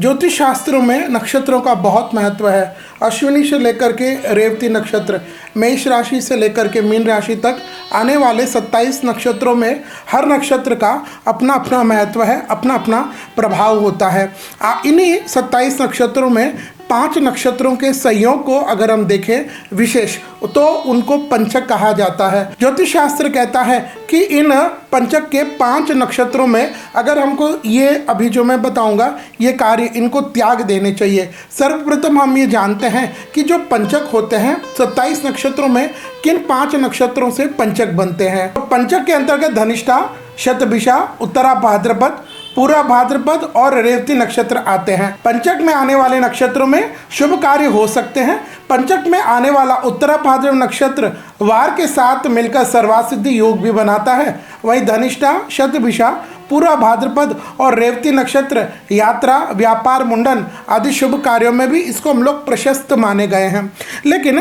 ज्योतिष शास्त्रों में नक्षत्रों का बहुत महत्व है। अश्विनी से लेकर के रेवती नक्षत्र, मेष राशि से लेकर के मीन राशि तक आने वाले 27 नक्षत्रों में हर नक्षत्र का अपना अपना महत्व है, अपना अपना प्रभाव होता है। इन्हीं 27 नक्षत्रों में 5 नक्षत्रों के संयोग को अगर हम देखें विशेष, तो उनको पंचक कहा जाता है। ज्योतिष शास्त्र कहता है कि इन पंचक के 5 नक्षत्रों में अगर हमको ये अभी जो मैं बताऊंगा ये कार्य इनको त्याग देने चाहिए। सर्वप्रथम हम ये जानते हैं कि जो पंचक होते हैं 27 नक्षत्रों में किन 5 नक्षत्रों से पंचक बनते हैं। तो पंचक के अंतर्गत धनिष्ठा, शतभिषा, उत्तरा भाद्रपद, पूरा भाद्रपद और रेवती नक्षत्र आते हैं। पंचक में आने वाले नक्षत्रों में शुभ कार्य हो सकते हैं। पंचक में आने वाला उत्तरा भाद्रपद नक्षत्र वार के साथ मिलकर सर्वासिद्धि योग भी बनाता है। वहीं धनिष्ठा, शतभिषा, पूरा भाद्रपद और रेवती नक्षत्र यात्रा, व्यापार, मुंडन आदि शुभ कार्यों में भी इसको हम लोग प्रशस्त माने गए हैं। लेकिन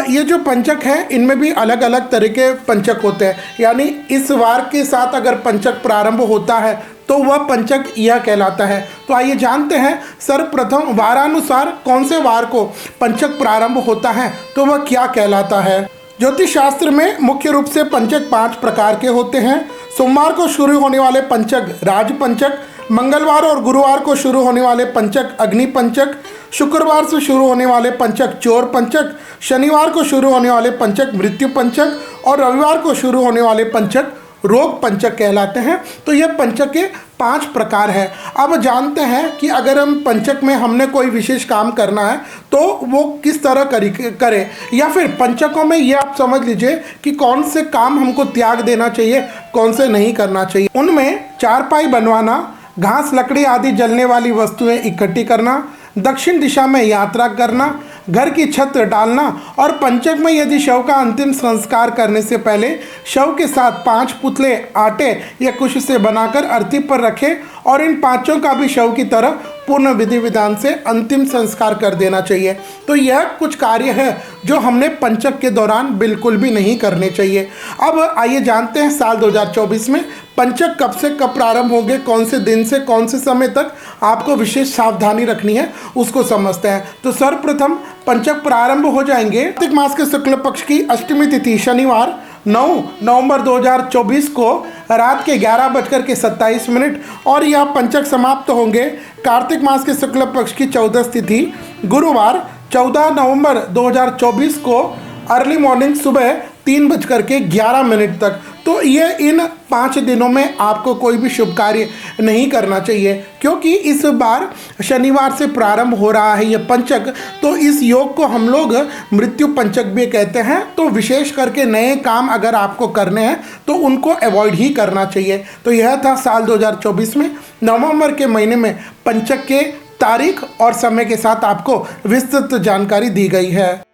ये जो पंचक है इनमें भी अलग अलग तरह के पंचक होते हैं। यानी इस वार के साथ अगर पंचक प्रारंभ होता है तो वह पंचक यह कहलाता है। तो आइए जानते हैं सर्वप्रथम वारानुसार कौन से वार को पंचक प्रारंभ होता है तो वह क्या कहलाता है। ज्योतिष शास्त्र में मुख्य रूप से पंचक 5 प्रकार के होते हैं। सोमवार को शुरू होने वाले पंचक राज पंचक, मंगलवार और गुरुवार को शुरू होने वाले पंचक अग्नि पंचक, शुक्रवार से शुरू होने वाले पंचक चोर पंचक, शनिवार को शुरू होने वाले पंचक मृत्यु पंचक और रविवार को शुरू होने वाले पंचक रोग पंचक कहलाते हैं। तो यह पंचक के 5 प्रकार है। अब जानते हैं कि अगर हम पंचक में हमने कोई विशेष काम करना है तो वो किस तरह करें, या फिर पंचकों में ये आप समझ लीजिए कि कौन से काम हमको त्याग देना चाहिए, कौन से नहीं करना चाहिए। उनमें चारपाई बनवाना, घास लकड़ी आदि जलने वाली वस्तुएं इकट्ठी करना, दक्षिण दिशा में यात्रा करना, घर की छत डालना और पंचक में यदि शव का अंतिम संस्कार करने से पहले शव के साथ 5 पुतले आटे या कुछ से बनाकर अर्थी पर रखें और इन 5 का भी शव की तरह पूर्ण विधि विधान से अंतिम संस्कार कर देना चाहिए। तो यह कुछ कार्य है जो हमने पंचक के दौरान बिल्कुल भी नहीं करने चाहिए। अब आइए जानते हैं साल 2024 में पंचक कब से कब प्रारंभ होंगे, कौन से दिन से कौन से समय तक आपको विशेष सावधानी रखनी है उसको समझते हैं। तो सर्वप्रथम पंचक प्रारंभ हो जाएंगे कार्तिक मास के शुक्ल पक्ष की अष्टमी तिथि शनिवार 9 नवंबर 2024 को रात के 11:27 और यह पंचक समाप्त होंगे कार्तिक मास के शुक्ल पक्ष की 14 तिथि गुरुवार 14 नवंबर 2024 को अर्ली मॉर्निंग सुबह 3:11 तक। तो ये इन 5 दिनों में आपको कोई भी शुभ कार्य नहीं करना चाहिए, क्योंकि इस बार शनिवार से प्रारंभ हो रहा है ये पंचक। तो इस योग को हम लोग मृत्यु पंचक भी कहते हैं। तो विशेष करके नए काम अगर आपको करने हैं तो उनको अवॉइड ही करना चाहिए। तो यह था साल 2024 में नवंबर के महीने में पंचक के तारीख और समय के साथ आपको विस्तृत जानकारी दी गई है।